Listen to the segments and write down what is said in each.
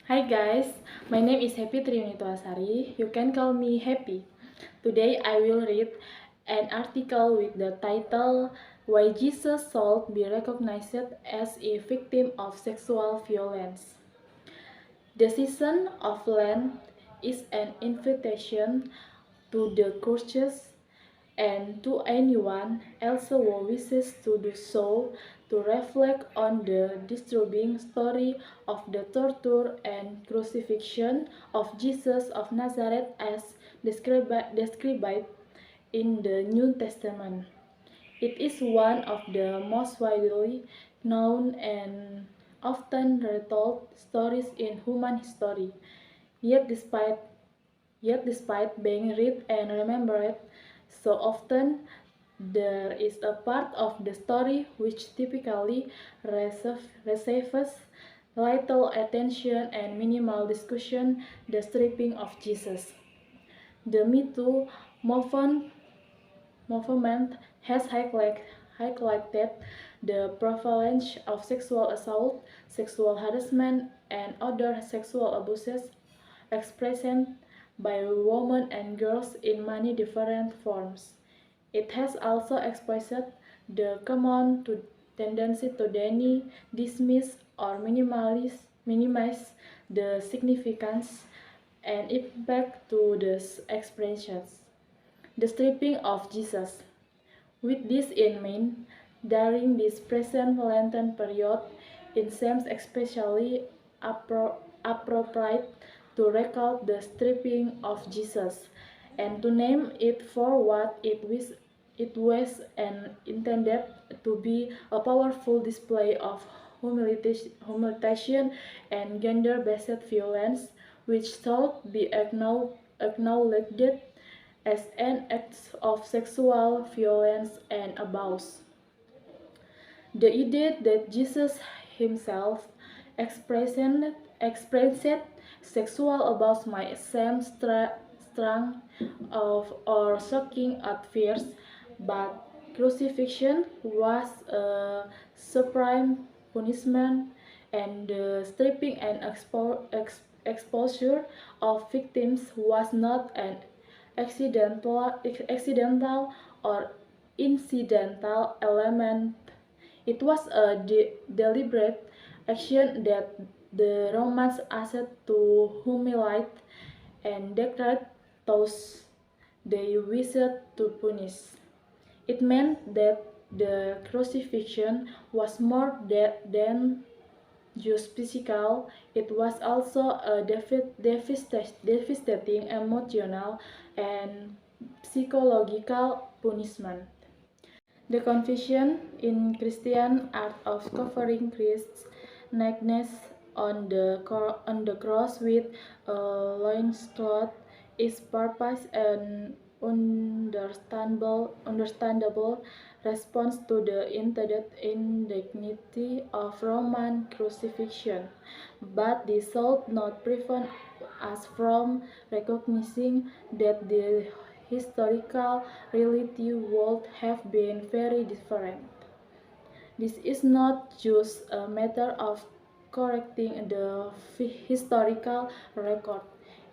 Hi guys, my name is Happy Triunituasari. You can call me Happy. Today I will read an article with the title Why Jesus Should Be Recognized as a Victim of Sexual Violence. The season of Lent is an invitation to the courteous and to anyone else who wishes to do so to reflect on the disturbing story of the torture and crucifixion of Jesus of Nazareth as described in the New Testament. It is one of the most widely known and often retold stories in human history. Yet despite Yet, despite being read and remembered so often, there is a part of the story which typically receives little attention and minimal discussion: the stripping of Jesus. The Me Too movement has highlighted the prevalence of sexual assault, sexual harassment, and other sexual abuses expressed by women and girls in many different forms. It has also expressed the common tendency to deny, dismiss, or minimize the significance and impact to the expressions. The stripping of Jesus. With this in mind, during this present Lenten period, it seems especially appropriate to recall the stripping of Jesus and to name it for what it was and intended to be a powerful display of humiliation and gender-based violence, which should be acknowledged as an act of sexual violence and abuse. The idea that Jesus himself expressed, expressed sexual abuse might seem strong or shocking at first, but crucifixion was a supreme punishment, and the stripping and exposure of victims was not an accidental or incidental element. It was a deliberate action that the Romans asked to humiliate and degrade those they wished to punish. It meant that the crucifixion was more than just physical, it was also a devastating emotional and psychological punishment. The confession in Christian art of covering Christ's nakedness on the cross with a loincloth is purpose and understandable response to the intended indignity of Roman crucifixion, but this should not prevent us from recognizing that the historical reality would have been very different. This is not just a matter of correcting the historical record.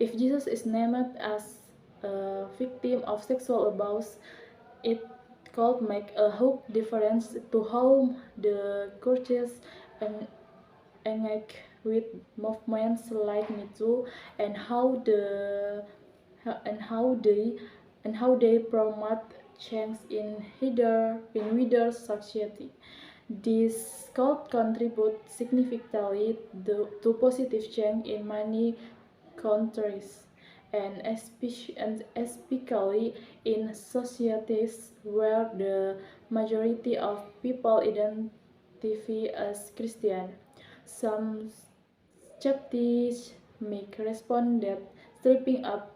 If Jesus is named as a victim of sexual abuse, it could make a huge difference to how the churches en- engage with movements like Me Too and and how they how they promote change in wider society. This could contribute significantly to positive change in many countries, and especially in societies where the majority of people identify as Christian. Some skeptics make respond that stripping a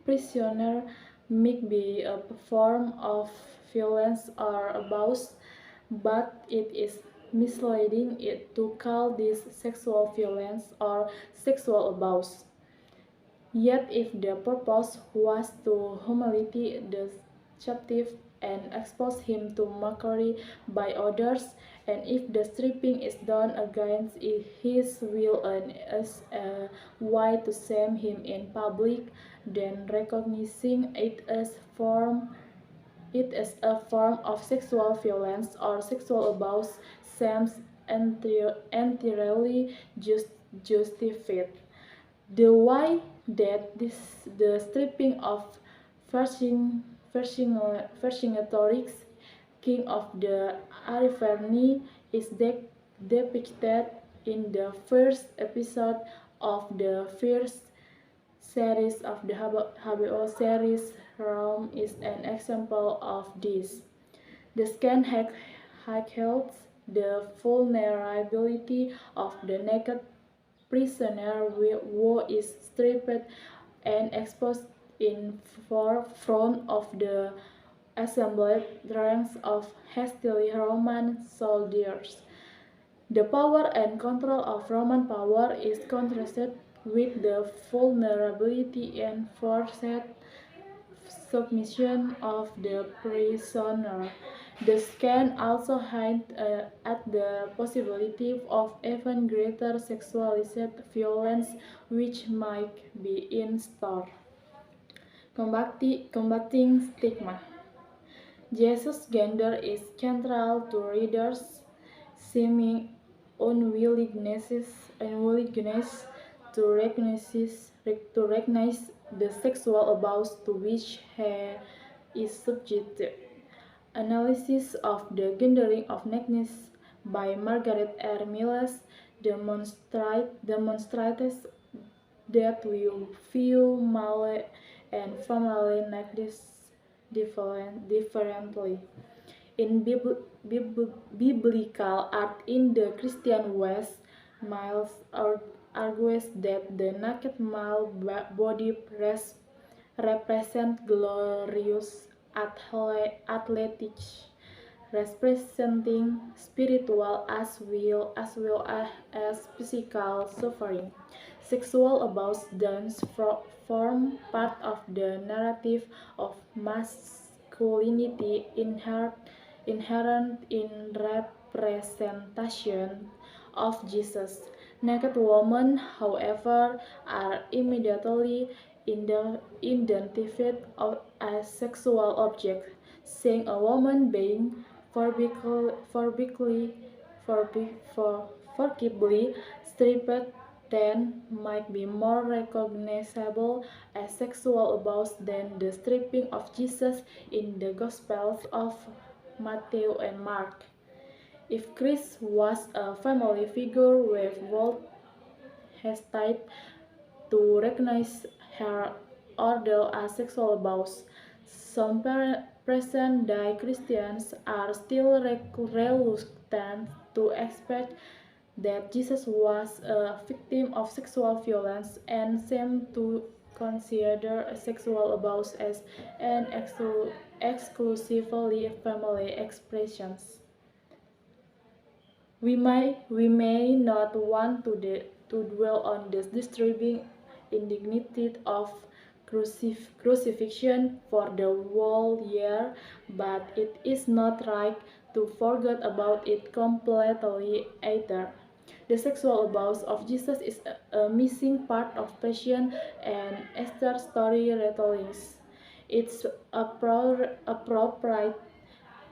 prisoner may be a form of violence or abuse, but it is misleading it to call this sexual violence or sexual abuse. Yet, if the purpose was to humiliate the captive and expose him to mockery by others, and if the stripping is done against his will and as a way to shame him in public, then recognizing it as a form of sexual violence or sexual abuse seems entirely justified. The way that the stripping of Vercingetorix, king of the Arverni, is depicted in the first episode of the first series of the HBO series Rome is an example of this. The scan highlights the vulnerability of the naked prisoner who is stripped and exposed in front of the assembled ranks of hostile Roman soldiers. The power and control of Roman power is contrasted with the vulnerability and forced submission of the prisoner. The scan also hints at the possibility of even greater sexualized violence which might be in store. Combating stigma. Jesus' gender is central to readers' seeming unwillingness to recognize the sexual abuse to which he is subjected. Analysis of the gendering of nakedness by Margaret R. Miles demonstrates that we view male and female nakedness differently. In biblical art in the Christian West, Miles argues that the naked male body represents glorious athletics, representing spiritual as well as physical suffering. Sexual abuse does form part of the narrative of masculinity inherent in representation of Jesus. Naked women, however, are immediately identified as sexual objects, seeing a woman being forcibly stripped then might be more recognizable as sexual abuse than the stripping of Jesus in the Gospels of Matthew and Mark. If Christ was a family figure, we would hesitate to recognize her ordeal as sexual abuse. Some present-day Christians are still reluctant to accept that Jesus was a victim of sexual violence and seem to consider sexual abuse as an exclusively family expression. We may not want to dwell on the disturbing indignity of crucifixion for the whole year, but it is not right to forget about it completely either. The sexual abuse of Jesus is a missing part of Passion and Esther story retellings. It's appropriate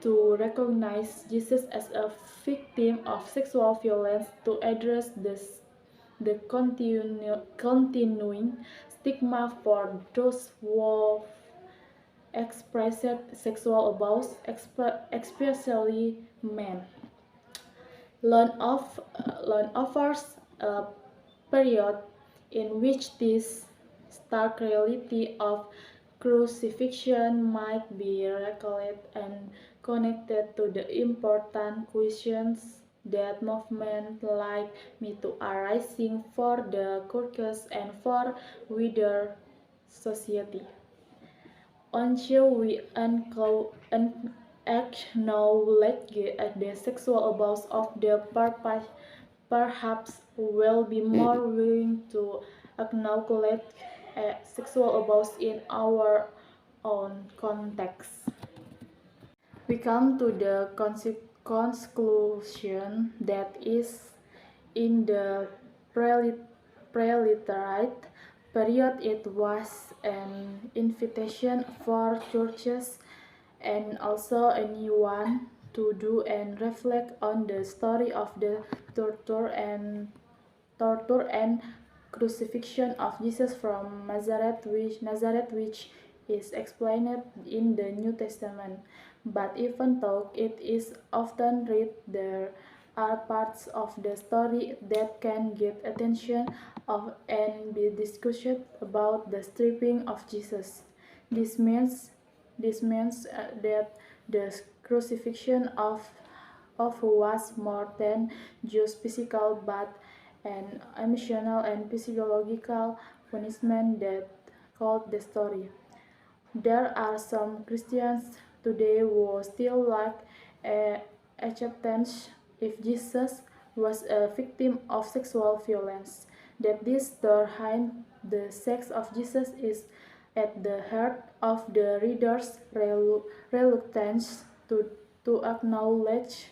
to recognize Jesus as a victim of sexual violence to address the continuing stigma for those who expressed sexual abuse, especially men. Loan offers a period in which this stark reality of crucifixion might be recalled and connected to the important questions that movements like Me Too are raising for the churches and for wider society. Until we acknowledge the sexual abuse of the perhaps we'll be more willing to acknowledge sexual abuse in our own context. We come to the conclusion that is in the pre-literate period it was an invitation for churches and also anyone to do and reflect on the story of the torture and crucifixion of Jesus from Nazareth, which is explained in the New Testament. But even though it is often read, there are parts of the story that can get attention of and be discussed about the stripping of Jesus. This means that the crucifixion of was more than just physical but an emotional and physiological punishment that called the story. There are some Christians today who still lack a acceptance if Jesus was a victim of sexual violence, that this behind the sex of Jesus is at the heart of the reader's reluctance to acknowledge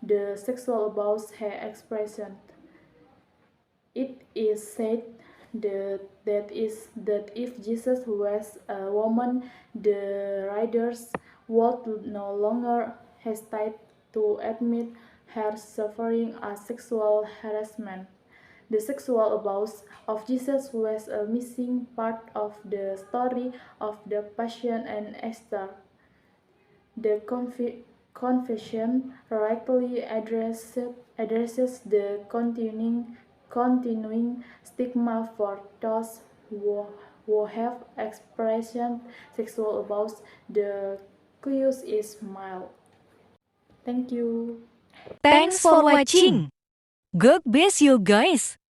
the sexual abuse he expressed. It is said that if Jesus was a woman, the readers would no longer hesitate to admit her suffering as sexual harassment. The sexual abuse of Jesus was a missing part of the story of the Passion and Esther. The confession rightly addresses the continuing stigma for those who have experienced sexual abuse. The clue is mild. Thank you. Thanks for watching. God bless you guys.